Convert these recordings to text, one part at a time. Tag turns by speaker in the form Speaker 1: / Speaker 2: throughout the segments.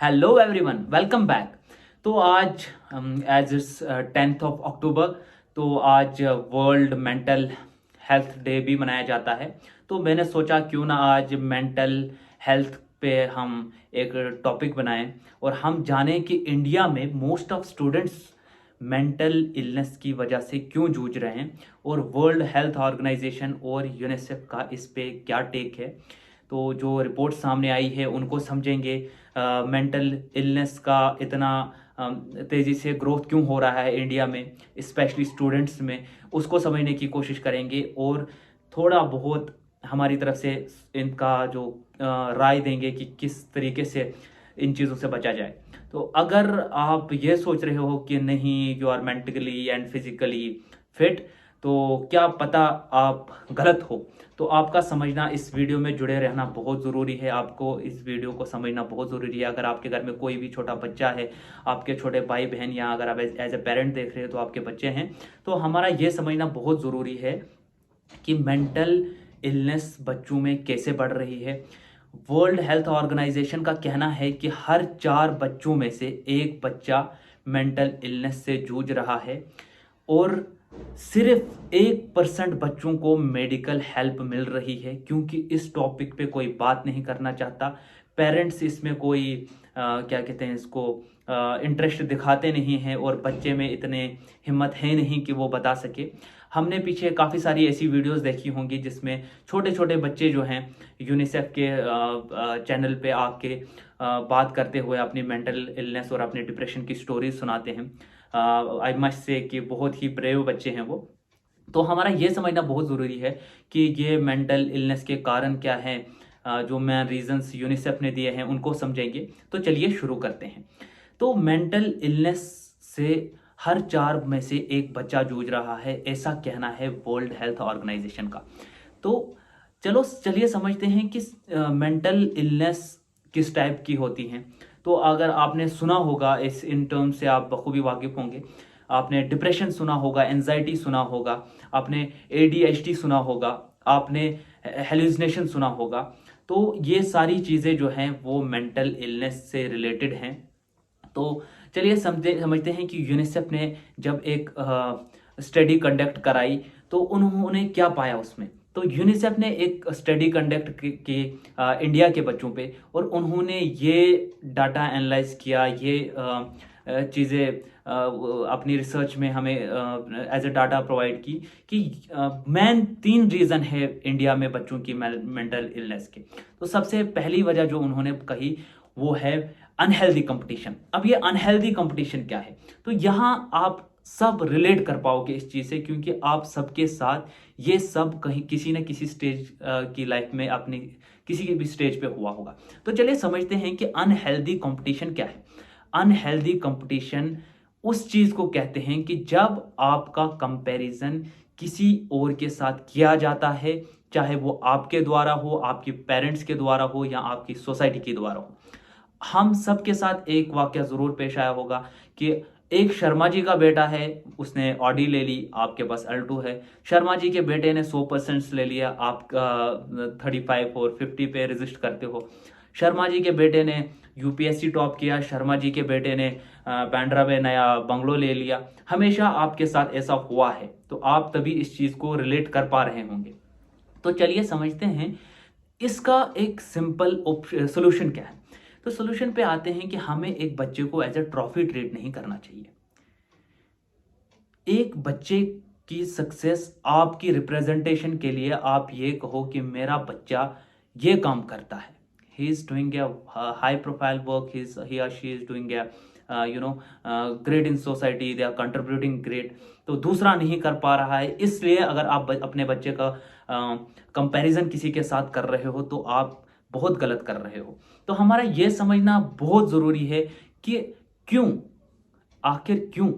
Speaker 1: Hello everyone, welcome back. तो आज as it's 10th of October, तो आज वर्ल्ड मेंटल हेल्थ डे भी मनाया जाता है। तो मैंने सोचा क्यों ना आज मेंटल हेल्थ पे हम एक टॉपिक बनाएं और हम जानें कि इंडिया में most of students mental illness की वजह से क्यों जूझ रहे हैं और वर्ल्ड हेल्थ ऑर्गेनाइजेशन और यूनिसेफ का इस पे क्या टेक है। तो जो रिपोर्ट सामने आई है उनको समझेंगे। मेंटल इलनेस का इतना तेज़ी से ग्रोथ क्यों हो रहा है इंडिया में, स्पेशली स्टूडेंट्स में, उसको समझने की कोशिश करेंगे और थोड़ा बहुत हमारी तरफ से इनका जो राय देंगे कि किस तरीके से इन चीज़ों से बचा जाए। तो अगर आप ये सोच रहे हो कि नहीं, you are mentally and physically fit, तो क्या पता आप गलत हो। तो आपका समझना, इस वीडियो में जुड़े रहना बहुत ज़रूरी है। आपको इस वीडियो को समझना बहुत ज़रूरी है। अगर आपके घर में कोई भी छोटा बच्चा है, आपके छोटे भाई बहन, या अगर आप एज ए पेरेंट देख रहे हो तो आपके बच्चे हैं, तो हमारा ये समझना बहुत ज़रूरी है कि मेंटल इलनेस बच्चों में कैसे बढ़ रही है। वर्ल्ड हेल्थ ऑर्गेनाइजेशन का कहना है कि हर 4 बच्चों में से एक बच्चा मेंटल इलनेस से जूझ रहा है और सिर्फ 1% बच्चों को मेडिकल हेल्प मिल रही है, क्योंकि इस टॉपिक पे कोई बात नहीं करना चाहता। पेरेंट्स इसमें कोई क्या कहते हैं इसको, इंटरेस्ट दिखाते नहीं हैं और बच्चे में इतने हिम्मत है नहीं कि वो बता सके। हमने पीछे काफ़ी सारी ऐसी वीडियोस देखी होंगी जिसमें छोटे छोटे बच्चे जो हैं यूनिसेफ के चैनल पे आके बात करते हुए अपनी मेंटल इलनेस और अपने डिप्रेशन की स्टोरीज सुनाते हैं। आई मस्ट से कि बहुत ही ब्रेव बच्चे हैं वो। तो हमारा ये समझना बहुत ज़रूरी है कि ये मेंटल इलनेस के कारण क्या हैं। जो मैं रीजंस यूनिसेफ ने दिए हैं उनको समझेंगे। तो चलिए शुरू करते हैं। तो मेंटल इलनेस से हर 4 में से एक बच्चा जूझ रहा है, ऐसा कहना है वर्ल्ड हेल्थ ऑर्गेनाइजेशन का। तो चलिए समझते हैं कि मेंटल इलनेस किस टाइप की होती हैं। तो अगर आपने सुना होगा, इस इन टर्म से आप बखूबी वाकिफ होंगे। आपने डिप्रेशन सुना होगा, एंजाइटी सुना होगा, आपने एडीएचडी सुना होगा, आपने हेलुसिनेशन सुना होगा। तो ये सारी चीज़ें जो हैं वो मेंटल इलनेस से रिलेटेड हैं। तो चलिए समझते हैं कि यूनिसेफ ने जब एक स्टडी कंडक्ट कराई तो उन्होंने क्या पाया उसमें। तो यूनिसेफ ने एक स्टडी कंडक्ट की इंडिया के बच्चों पे, और उन्होंने ये डाटा एनालाइज किया, ये चीज़ें अपनी रिसर्च में हमें एज ए डाटा प्रोवाइड की कि मेन 3 रीज़न है इंडिया में बच्चों की मेंटल इलनेस के। तो सबसे पहली वजह जो उन्होंने कही वो है अनहेल्दी कंपटीशन। अब ये अनहेल्दी कंपटीशन क्या है, तो यहाँ आप सब रिलेट कर पाओगे इस चीज़ से, क्योंकि आप सबके साथ ये सब कहीं किसी न किसी स्टेज की लाइफ में अपनी किसी भी स्टेज पे हुआ होगा। तो चलिए समझते हैं कि अनहेल्दी कंपटीशन क्या है। अनहेल्दी कंपटीशन उस चीज़ को कहते हैं कि जब आपका कंपैरिजन किसी और के साथ किया जाता है, चाहे वो आपके द्वारा हो, आपके पेरेंट्स के द्वारा हो, या आपकी सोसाइटी के द्वारा हो। हम सबके साथ एक वाकया ज़रूर पेश आया होगा कि एक शर्मा जी का बेटा है, उसने ऑडी ले ली, आपके पास अल्टो है। शर्मा जी के बेटे ने 100% ले लिया, आप 35 और 50 पे रजिस्ट करते हो। शर्मा जी के बेटे ने यूपीएससी टॉप किया, शर्मा जी के बेटे ने बांद्रा में नया बंगलो ले लिया। हमेशा आपके साथ ऐसा हुआ है, तो आप तभी इस चीज़ को रिलेट कर पा रहे होंगे। तो चलिए समझते हैं इसका एक सिंपल सोल्यूशन क्या है। तो सोल्यूशन पे आते हैं कि हमें एक बच्चे को एज ए ट्रॉफी ट्रीट नहीं करना चाहिए। एक बच्चे की सक्सेस आपकी रिप्रेजेंटेशन के लिए आप ये कहो कि मेरा बच्चा ये काम करता है, he is doing a high profile work, he or she is doing a great in society, they are contributing great. तो दूसरा नहीं कर पा रहा है, इसलिए अगर आप अपने बच्चे का कंपैरिजन किसी के साथ कर रहे हो तो आप बहुत गलत कर रहे हो। तो हमारा ये समझना बहुत ज़रूरी है कि क्यों, आखिर क्यों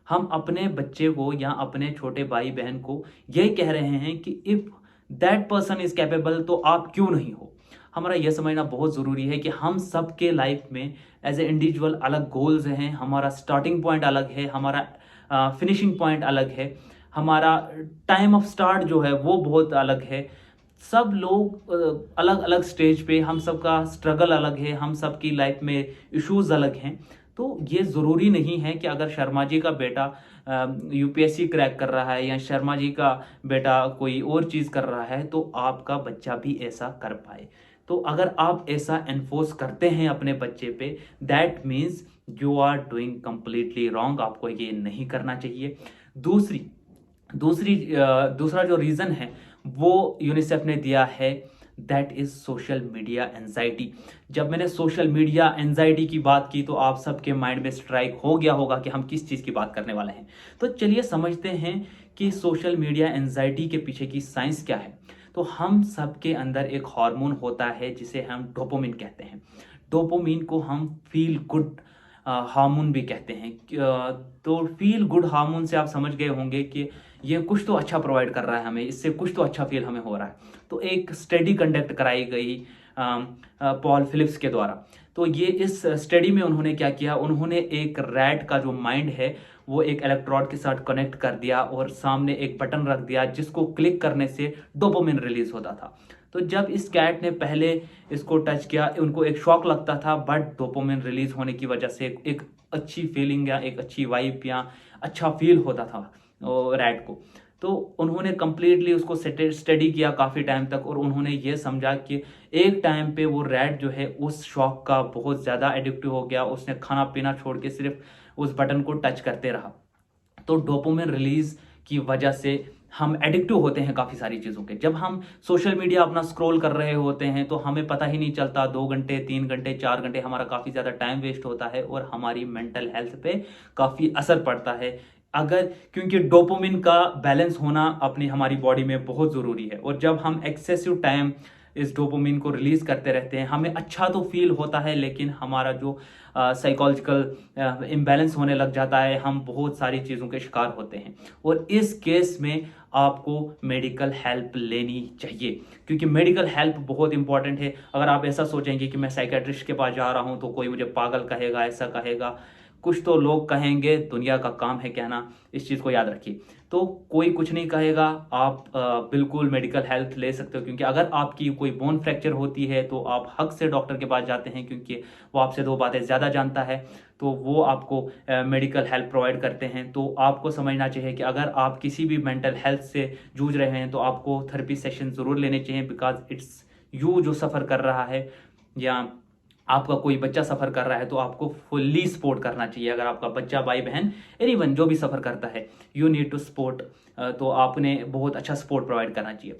Speaker 1: हम अपने बच्चे को या अपने छोटे भाई बहन को ये कह रहे हैं कि if that person is capable तो आप क्यों नहीं हो। हमारा यह समझना बहुत ज़रूरी है कि हम सबके लाइफ में एज ए इंडिविजुअल अलग गोल्स हैं, हमारा स्टार्टिंग पॉइंट अलग है, हमारा फिनिशिंग पॉइंट अलग है, हमारा टाइम ऑफ स्टार्ट जो है वो बहुत अलग है। सब लोग अलग अलग स्टेज पे, हम सबका स्ट्रगल अलग है, हम सबकी लाइफ में इश्यूज अलग हैं। तो ये ज़रूरी नहीं है कि अगर शर्मा जी का बेटा यूपीएससी क्रैक कर रहा है या शर्मा जी का बेटा कोई और चीज़ कर रहा है तो आपका बच्चा भी ऐसा कर पाए। तो अगर आप ऐसा एनफोर्स करते हैं अपने बच्चे पे, that means you are doing completely wrong, आपको ये नहीं करना चाहिए। दूसरी दूसरी दूसरा जो रीज़न है वो यूनिसेफ ने दिया है, that is social media anxiety. जब मैंने सोशल मीडिया एंजाइटी की बात की तो आप सबके माइंड में स्ट्राइक हो गया होगा कि हम किस चीज़ की बात करने वाले हैं। तो चलिए समझते हैं कि सोशल मीडिया एंजाइटी के पीछे की साइंस क्या है। तो हम सबके अंदर एक हार्मोन होता है जिसे हम डोपामिन कहते हैं। डोपामिन को हम फील गुड हार्मोन भी कहते हैं। तो फील गुड हार्मोन से आप समझ गए होंगे कि ये कुछ तो अच्छा प्रोवाइड कर रहा है हमें, इससे कुछ तो अच्छा फील हमें हो रहा है। तो एक स्टडी कंडक्ट कराई गई पॉल फिलिप्स के द्वारा। तो ये इस स्टडी में उन्होंने क्या किया, उन्होंने एक रैट का जो माइंड है वो एक इलेक्ट्रोड के साथ कनेक्ट कर दिया और सामने एक बटन रख दिया जिसको क्लिक करने से डोपामिन रिलीज होता था। तो जब इस कैट ने पहले इसको टच किया, उनको एक शॉक लगता था, बट डोपामिन रिलीज होने की वजह से एक अच्छी फीलिंग या एक अच्छी वाइब या अच्छा फील होता था रैट को। तो उन्होंने कंप्लीटली उसको स्टडी किया काफ़ी टाइम तक और उन्होंने ये समझा कि एक टाइम पे वो रैट जो है उस शॉक का बहुत ज़्यादा एडिक्टिव हो गया, उसने खाना पीना छोड़ के सिर्फ उस बटन को टच करते रहा। तो डोपामिन रिलीज की वजह से हम एडिक्टिव होते हैं काफ़ी सारी चीज़ों के। जब हम सोशल मीडिया अपना स्क्रॉल कर रहे होते हैं तो हमें पता ही नहीं चलता, 2 घंटे 3 घंटे 4 घंटे हमारा काफ़ी ज़्यादा टाइम वेस्ट होता है और हमारी मेंटल हेल्थ पे काफ़ी असर पड़ता है। अगर क्योंकि डोपामिन का बैलेंस होना अपनी हमारी बॉडी में बहुत ज़रूरी है और जब हम एक्सेसिव टाइम इस डोपामिन को रिलीज करते रहते हैं, हमें अच्छा तो फील होता है लेकिन हमारा जो साइकोलॉजिकल इम्बैलेंस होने लग जाता है, हम बहुत सारी चीज़ों के शिकार होते हैं। और इस केस में आपको मेडिकल हेल्प लेनी चाहिए क्योंकि मेडिकल हेल्प बहुत इंपॉर्टेंट है। अगर आप ऐसा सोचेंगे कि मैं साइकेट्रिस्ट के पास जा रहा हूँ तो कोई मुझे पागल कहेगा, ऐसा कहेगा, कुछ तो लोग कहेंगे, दुनिया का काम है कहना, इस चीज़ को याद रखिए। तो कोई कुछ नहीं कहेगा, आप बिल्कुल मेडिकल हेल्प ले सकते हो क्योंकि अगर आपकी कोई बोन फ्रैक्चर होती है तो आप हक से डॉक्टर के पास जाते हैं क्योंकि वो आपसे 2 बातें ज़्यादा जानता है। तो वो आपको मेडिकल हेल्प प्रोवाइड करते हैं। तो आपको समझना चाहिए कि अगर आप किसी भी मेंटल हेल्थ से जूझ रहे हैं तो आपको थेरेपी सेशन ज़रूर लेने चाहिए, बिकॉज इट्स यू जो सफ़र कर रहा है या आपका कोई बच्चा सफ़र कर रहा है तो आपको फुल्ली सपोर्ट करना चाहिए। अगर आपका बच्चा, भाई बहन, एनीवन जो भी सफ़र करता है, यू नीड टू सपोर्ट, तो आपने बहुत अच्छा सपोर्ट प्रोवाइड करना चाहिए।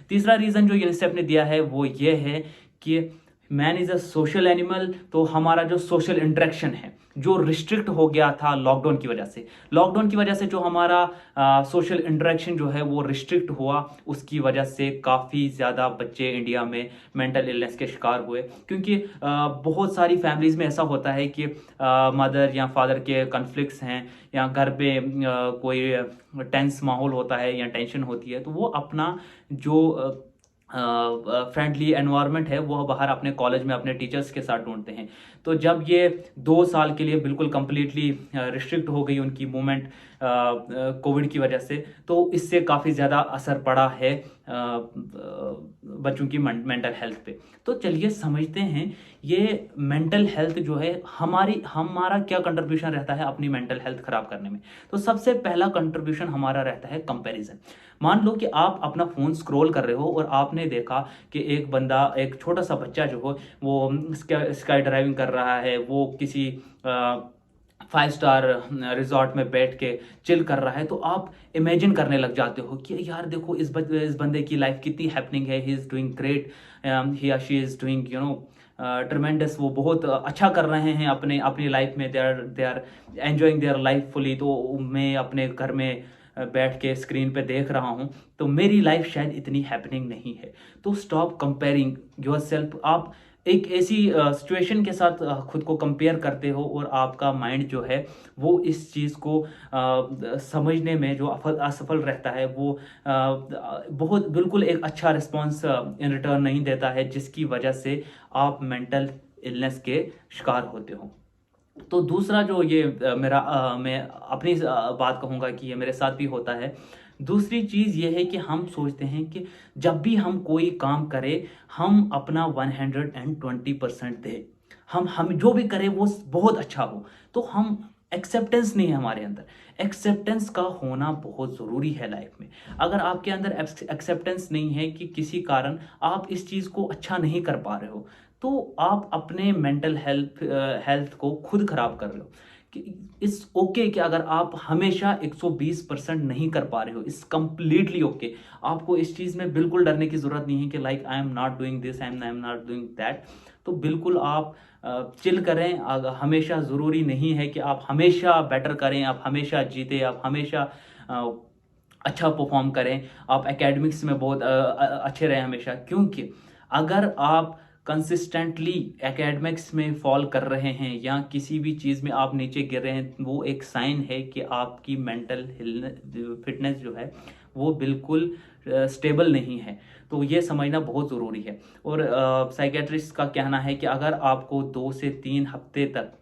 Speaker 1: तीसरा रीज़न जो यूनिसेफ ने दिया है वो ये है कि man is a social animal. तो हमारा जो सोशल इंटरेक्शन है जो रिस्ट्रिक्ट हो गया था लॉकडाउन की वजह से, जो हमारा सोशल इंटरेक्शन जो है वो रिस्ट्रिक्ट हुआ, उसकी वजह से काफ़ी ज़्यादा बच्चे इंडिया में मेंटल इलनेस के शिकार हुए। क्योंकि बहुत सारी फैमिलीज़ में ऐसा होता है कि मदर या फादर के कन्फ्लिक्ट्स हैं या घर पे कोई टेंस माहौल होता है या टेंशन होती है, तो वो अपना जो फ्रेंडली एनवायरनमेंट है वो बाहर अपने कॉलेज में अपने टीचर्स के साथ ढूंढते हैं। तो जब ये 2 साल के लिए बिल्कुल कंप्लीटली रिस्ट्रिक्ट हो गई उनकी मूवमेंट कोविड की वजह से, तो इससे काफ़ी ज़्यादा असर पड़ा है बच्चों की मेंटल हेल्थ पे। तो चलिए समझते हैं ये मेंटल हेल्थ जो है हमारा क्या कंट्रीब्यूशन रहता है अपनी मेंटल हेल्थ खराब करने में। तो सबसे पहला कंट्रीब्यूशन हमारा रहता है कंपैरिजन। मान लो कि आप अपना फ़ोन स्क्रॉल कर रहे हो और आपने देखा कि एक बंदा, एक छोटा सा बच्चा जो हो वो स्काई ड्राइविंग कर रहा है, वो किसी 5 स्टार रिजॉर्ट में बैठ के चिल कर रहा है। तो आप इमेजिन करने लग जाते हो कि यार देखो इस बंदे की लाइफ कितनी हैपनिंग है, ही इज़ डूइंग ग्रेट, ही या शी इज़ डूइंग ट्रमेंडस, वो बहुत अच्छा कर रहे हैं अपनी लाइफ में, they are enjoying their life fully. तो मैं अपने घर में बैठ के स्क्रीन पे देख रहा हूँ तो मेरी लाइफ शायद इतनी हैपनिंग नहीं है। तो स्टॉप कंपेयरिंग योर सेल्फ। आप एक ऐसी सिचुएशन के साथ खुद को कंपेयर करते हो और आपका माइंड जो है वो इस चीज़ को समझने में जो असफल रहता है, वो बहुत बिल्कुल एक अच्छा रिस्पॉन्स इन रिटर्न नहीं देता है, जिसकी वजह से आप मेंटल इलनेस के शिकार होते हो। तो दूसरा जो ये मैं अपनी बात कहूँगा कि ये मेरे साथ भी होता है। दूसरी चीज़ ये है कि हम सोचते हैं कि जब भी हम कोई काम करें हम अपना 120% दें, हम जो भी करें वो बहुत अच्छा हो। तो हम एक्सेप्टेंस नहीं है हमारे अंदर। एक्सेप्टेंस का होना बहुत ज़रूरी है लाइफ में। अगर आपके अंदर एक्सेप्टेंस नहीं है कि किसी कारण आप इस चीज़ को अच्छा नहीं कर पा रहे हो, तो आप अपने मेंटल हेल्थ को खुद खराब कर रहे हो। कि इट्स ओके कि अगर आप हमेशा 120% नहीं कर पा रहे हो, इट्स कंप्लीटली ओके। आपको इस चीज़ में बिल्कुल डरने की ज़रूरत नहीं है कि like I am not doing this, I am not doing that. तो बिल्कुल आप चिल करें। हमेशा ज़रूरी नहीं है कि आप हमेशा बेटर करें, आप हमेशा जीते, आप हमेशा अ, अच्छा परफॉर्म करें, आप एकेडमिक्स में बहुत अच्छे रहें हमेशा। क्योंकि अगर आप कंसिस्टेंटली एकेडमिक्स में फॉल कर रहे हैं या किसी भी चीज़ में आप नीचे गिर रहे हैं, वो एक साइन है कि आपकी मेंटल फिटनेस जो है वो बिल्कुल स्टेबल नहीं है। तो ये समझना बहुत ज़रूरी है। और साइकेट्रिस्ट का कहना है कि अगर आपको 2 से 3 हफ्ते तक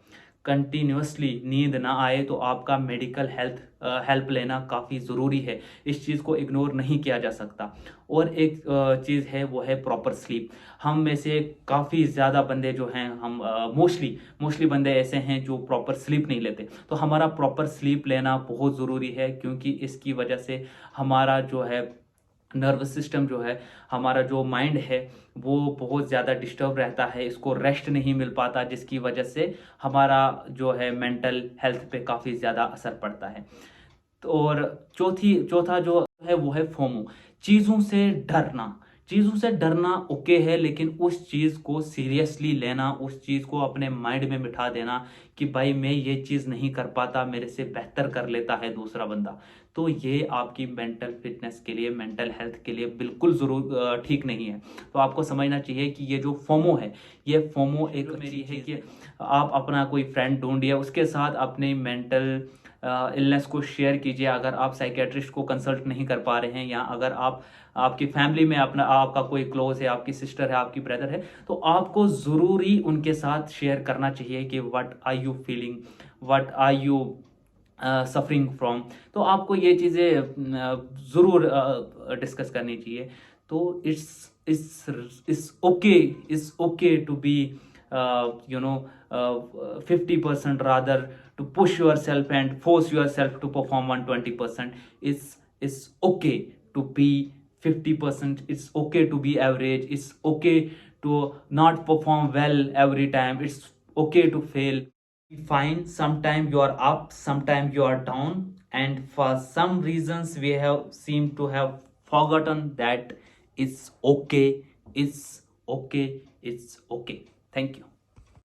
Speaker 1: कंटिन्यूसली नींद ना आए तो आपका मेडिकल हेल्प लेना काफ़ी ज़रूरी है। इस चीज़ को इग्नोर नहीं किया जा सकता। और एक चीज़ है वो है प्रॉपर स्लीप। हम में से काफ़ी ज़्यादा बंदे जो हैं, हम मोस्टली बंदे ऐसे हैं जो प्रॉपर स्लीप नहीं लेते। तो हमारा प्रॉपर स्लीप लेना बहुत ज़रूरी है, क्योंकि इसकी वजह से हमारा जो है नर्वस सिस्टम जो है, हमारा जो माइंड है वो बहुत ज़्यादा डिस्टर्ब रहता है, इसको रेस्ट नहीं मिल पाता, जिसकी वजह से हमारा जो है मेंटल हेल्थ पे काफ़ी ज़्यादा असर पड़ता है। तो और चौथा जो है वो है फोमो। चीज़ों से डरना। चीज़ों से डरना ओके है, लेकिन उस चीज़ को सीरियसली लेना, उस चीज़ को अपने माइंड में बिठा देना कि भाई मैं ये चीज़ नहीं कर पाता, मेरे से बेहतर कर लेता है दूसरा बंदा, तो ये आपकी मेंटल फिटनेस के लिए, मेंटल हेल्थ के लिए बिल्कुल ज़रूर ठीक नहीं है। तो आपको समझना चाहिए कि ये जो फोमो है, ये फोमो एक मेरी है कि आप अपना कोई फ्रेंड ढूंढिए, उसके साथ अपने मेंटल इलनेस को शेयर कीजिए। अगर आप साइकेट्रिस्ट को कंसल्ट नहीं कर पा रहे हैं, या अगर आपकी फैमिली में आपका कोई क्लोज है, आपकी सिस्टर है, आपकी ब्रदर है, तो आपको ज़रूरी उनके साथ शेयर करना चाहिए कि what are you feeling, what are you suffering from. तो आपको ये चीज़ें ज़रूर डिस्कस करनी चाहिए। तो it's okay to be 50% rather to push yourself and force yourself to perform 120%. It's okay to be 50%. It's okay to be average. It's okay to not perform well every time. It's okay to fail. Fine, sometimes you are up, sometimes you are down, and for some reasons we have seem to have forgotten that it's okay, it's okay, it's okay. Thank you.